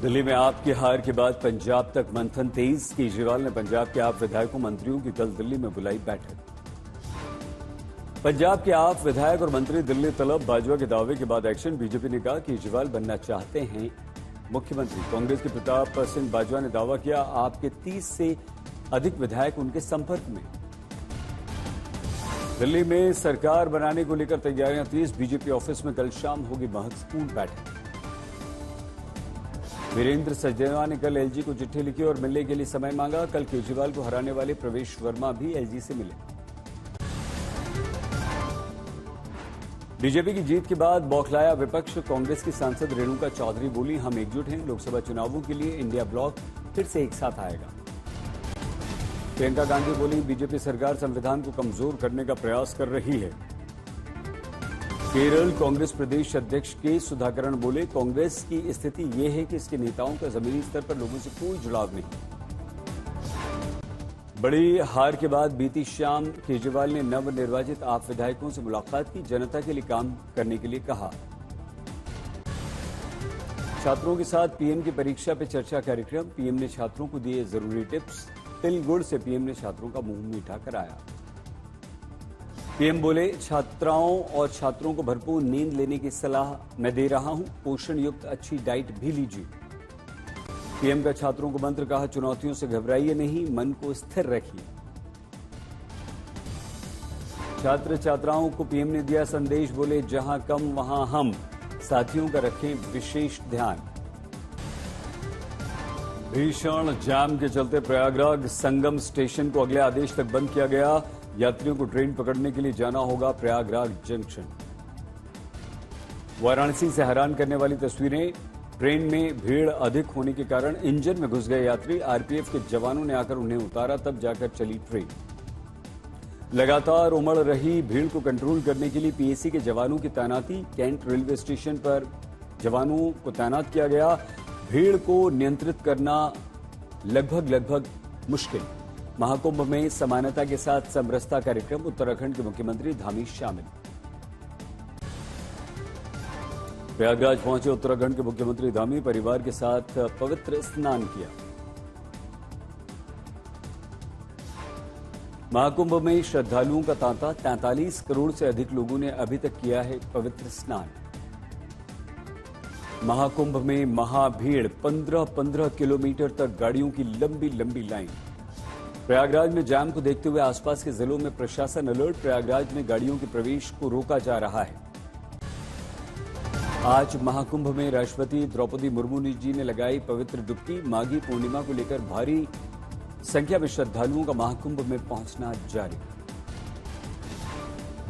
दिल्ली में आप की हार के बाद पंजाब तक मंथन तेज। केजरीवाल ने पंजाब के आप विधायकों मंत्रियों की कल दिल्ली में बुलाई बैठक। पंजाब के आप विधायक और मंत्री दिल्ली तलब, बाजवा के दावे के बाद एक्शन। बीजेपी ने कहा केजरीवाल बनना चाहते हैं मुख्यमंत्री। कांग्रेस के प्रताप सिंह बाजवा ने दावा किया आपके 30 से अधिक विधायक उनके संपर्क में। दिल्ली में सरकार बनाने को लेकर तैयारियां तेज। बीजेपी ऑफिस में कल शाम होगी महत्वपूर्ण बैठक। वीरेंद्र सचदेवा ने कल एलजी को चिट्ठी लिखी और मिलने के लिए समय मांगा। कल केजरीवाल को हराने वाले प्रवेश वर्मा भी एलजी से मिले। बीजेपी की जीत के बाद बौखलाया विपक्ष। कांग्रेस की सांसद रेणुका चौधरी बोली हम एकजुट हैं, लोकसभा चुनावों के लिए इंडिया ब्लॉक फिर से एक साथ आएगा। प्रियंका गांधी बोली बीजेपी सरकार संविधान को कमजोर करने का प्रयास कर रही है। केरल कांग्रेस प्रदेश अध्यक्ष के सुधाकरण बोले कांग्रेस की स्थिति यह है कि इसके नेताओं का जमीनी स्तर पर लोगों से कोई जुड़ाव नहीं। बड़ी हार के बाद बीती शाम केजरीवाल ने नवनिर्वाचित आप विधायकों से मुलाकात की, जनता के लिए काम करने के लिए कहा। छात्रों के साथ पीएम की परीक्षा पे चर्चा कार्यक्रम। पीएम ने छात्रों को दिए जरूरी टिप्स। तिल गुड़ से पीएम ने छात्रों का मुंह मीठा कराया। पीएम बोले छात्राओं और छात्रों को भरपूर नींद लेने की सलाह मैं दे रहा हूं, पोषण युक्त अच्छी डाइट भी लीजिए। पीएम का छात्रों को मंत्र, कहा चुनौतियों से घबराइए नहीं, मन को स्थिर रखिए। छात्र छात्राओं को पीएम ने दिया संदेश, बोले जहां कम वहां हम, साथियों का रखें विशेष ध्यान। भीषण जाम के चलते प्रयागराज संगम स्टेशन को अगले आदेश तक बंद किया गया। यात्रियों को ट्रेन पकड़ने के लिए जाना होगा प्रयागराज जंक्शन। वाराणसी से हैरान करने वाली तस्वीरें। ट्रेन में भीड़ अधिक होने के कारण इंजन में घुस गए यात्री। आरपीएफ के जवानों ने आकर उन्हें उतारा, तब जाकर चली ट्रेन। लगातार उमड़ रही भीड़ को कंट्रोल करने के लिए पीएसी के जवानों की तैनाती। कैंट रेलवे स्टेशन पर जवानों को तैनात किया गया। भीड़ को नियंत्रित करना लगभग मुश्किल। महाकुंभ में समानता के साथ समरसता कार्यक्रम। उत्तराखंड के मुख्यमंत्री धामी शामिल। प्रयागराज पहुंचे उत्तराखंड के मुख्यमंत्री धामी, परिवार के साथ पवित्र स्नान किया। महाकुंभ में श्रद्धालुओं का तांता। 43 करोड़ से अधिक लोगों ने अभी तक किया है पवित्र स्नान। महाकुंभ में महाभीड़, 15-15 किलोमीटर तक गाड़ियों की लंबी लंबी लाइन। प्रयागराज में जाम को देखते हुए आसपास के जिलों में प्रशासन अलर्ट। प्रयागराज में गाड़ियों के प्रवेश को रोका जा रहा है। आज महाकुंभ में राष्ट्रपति द्रौपदी मुर्मू जी ने लगाई पवित्र डुबकी। माघी पूर्णिमा को लेकर भारी संख्या में श्रद्धालुओं का महाकुंभ में पहुंचना जारी।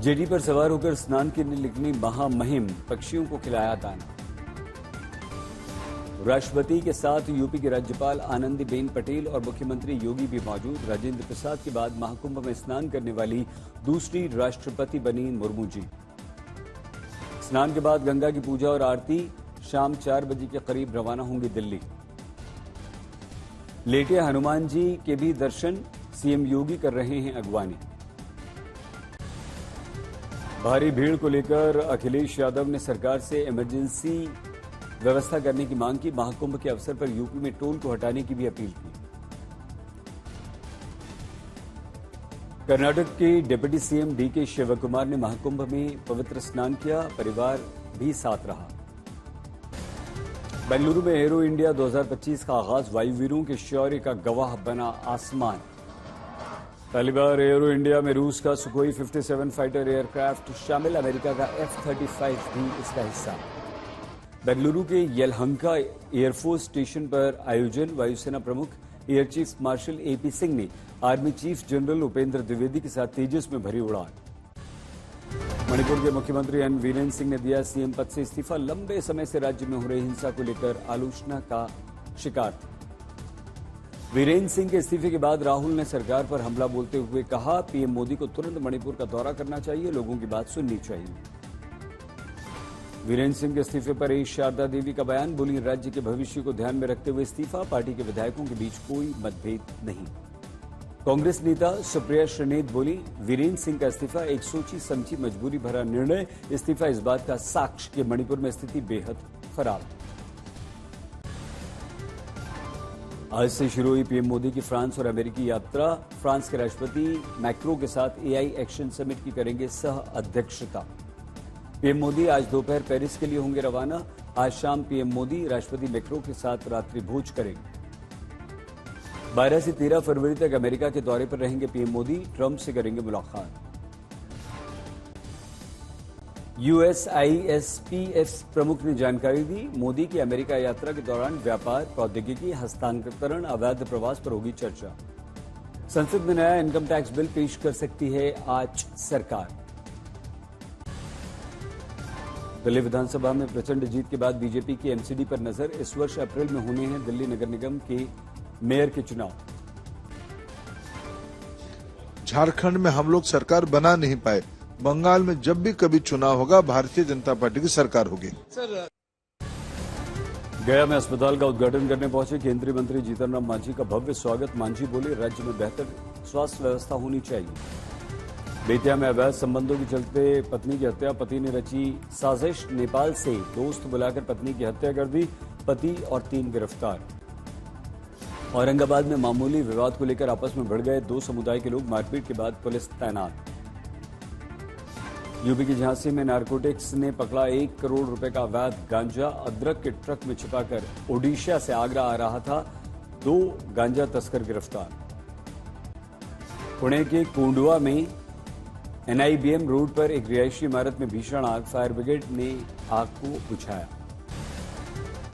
जेटी पर सवार होकर स्नान के लिए निकली महामहिम, पक्षियों को खिलाया दाना। राष्ट्रपति के साथ यूपी के राज्यपाल आनंदीबेन पटेल और मुख्यमंत्री योगी भी मौजूद। राजेंद्र प्रसाद के बाद महाकुंभ में स्नान करने वाली दूसरी राष्ट्रपति बनी मुर्मू जी। स्नान के बाद गंगा की पूजा और आरती। शाम 4 बजे के करीब रवाना होंगी दिल्ली। लेटे हनुमान जी के भी दर्शन। सीएम योगी कर रहे हैं अगवानी। भारी भीड़ को लेकर अखिलेश यादव ने सरकार से इमरजेंसी व्यवस्था करने की मांग की। महाकुंभ के अवसर पर यूपी में टोल को हटाने की भी अपील की। कर्नाटक के डिप्टी सीएम डीके शिवकुमार ने महाकुंभ में पवित्र स्नान किया, परिवार भी साथ रहा। बेंगलुरु में एरो इंडिया 2025 का आगाज। वायुवीरों के शौर्य का गवाह बना आसमान। पहली बार एरो इंडिया में रूस का सुखोई 57 फाइटर एयरक्राफ्ट शामिल। अमेरिका का F-35 भी इसका हिस्सा। बेंगलुरु के यलहंका एयरफोर्स स्टेशन पर आयोजन। वायुसेना प्रमुख air chief marshal AP Singh ने army chief general Upendra Dwivedi के साथ तेजस में भरी उड़ान। मणिपुर के मुख्यमंत्री एन वीरेंद्र सिंह ने दिया सीएम पद से इस्तीफा। लंबे समय से राज्य में हो रही हिंसा को लेकर आलोचना का शिकार थे। वीरेंद्र सिंह के इस्तीफे के बाद राहुल ने सरकार पर हमला बोलते हुए कहा पीएम मोदी को तुरंत मणिपुर का दौरा करना चाहिए, लोगों की बात सुननी चाहिए। वीरेंद्र सिंह के इस्तीफे पर ए शारदा देवी का बयान। बोली राज्य के भविष्य को ध्यान में रखते हुए इस्तीफा। पार्टी के विधायकों के बीच कोई मतभेद नहीं। कांग्रेस नेता सुप्रिया श्रीनेत बोली वीरेंद्र सिंह का इस्तीफा एक सोची समझी मजबूरी भरा निर्णय। इस्तीफा इस बात का साक्ष्य कि मणिपुर में स्थिति बेहद खराब। आज से शुरू हुई पीएम मोदी की फ्रांस और अमेरिकी यात्रा। फ्रांस के राष्ट्रपति मैक्रो के साथ एआई एक्शन समिट की करेंगे सह अध्यक्षता। पीएम मोदी आज दोपहर पेरिस के लिए होंगे रवाना। आज शाम पीएम मोदी राष्ट्रपति मैक्रो के साथ रात्रि भोज करेंगे। 12 से 13 फरवरी तक अमेरिका के दौरे पर रहेंगे पीएम मोदी। ट्रंप से करेंगे मुलाकात। यूएसआईएसपीएफ प्रमुख ने जानकारी दी, मोदी की अमेरिका यात्रा के दौरान व्यापार, प्रौद्योगिकी, हस्तांतरण, अवैध प्रवास पर होगी चर्चा। संसद में नया इनकम टैक्स बिल पेश कर सकती है आज सरकार। दिल्ली विधानसभा में प्रचंड जीत के बाद बीजेपी की एमसीडी पर नजर। इस वर्ष अप्रैल में होने हैं दिल्ली नगर निगम के मेयर के चुनाव। झारखंड में हम लोग सरकार बना नहीं पाए। बंगाल में जब भी कभी चुनाव होगा भारतीय जनता पार्टी की सरकार होगी। गया में अस्पताल का उद्घाटन करने पहुंचे केंद्रीय मंत्री जीतन राम मांझी का भव्य स्वागत। मांझी बोले, राज्य में बेहतर स्वास्थ्य व्यवस्था होनी चाहिए। बेतिया में अवैध संबंधों के चलते पत्नी की हत्या। पति ने रची साजिश। नेपाल से दोस्त बुलाकर पत्नी की हत्या कर दी। पति और 3 गिरफ्तार। औरंगाबाद में मामूली विवाद को लेकर आपस में भिड़ गए 2 समुदाय के लोग। मारपीट के बाद पुलिस तैनात। यूपी की झांसी में नारकोटिक्स ने पकड़ा 1 करोड़ रुपए का अवैध गांजा। अदरक के ट्रक में छिपाकर ओडिशा से आगरा आ रहा था। 2 गांजा तस्कर गिरफ्तार। पुणे के कोंडवा में एनआईबीएम रोड पर एक रिहायशी इमारत में भीषण आग। फायर ब्रिगेड ने आग को बुझाया।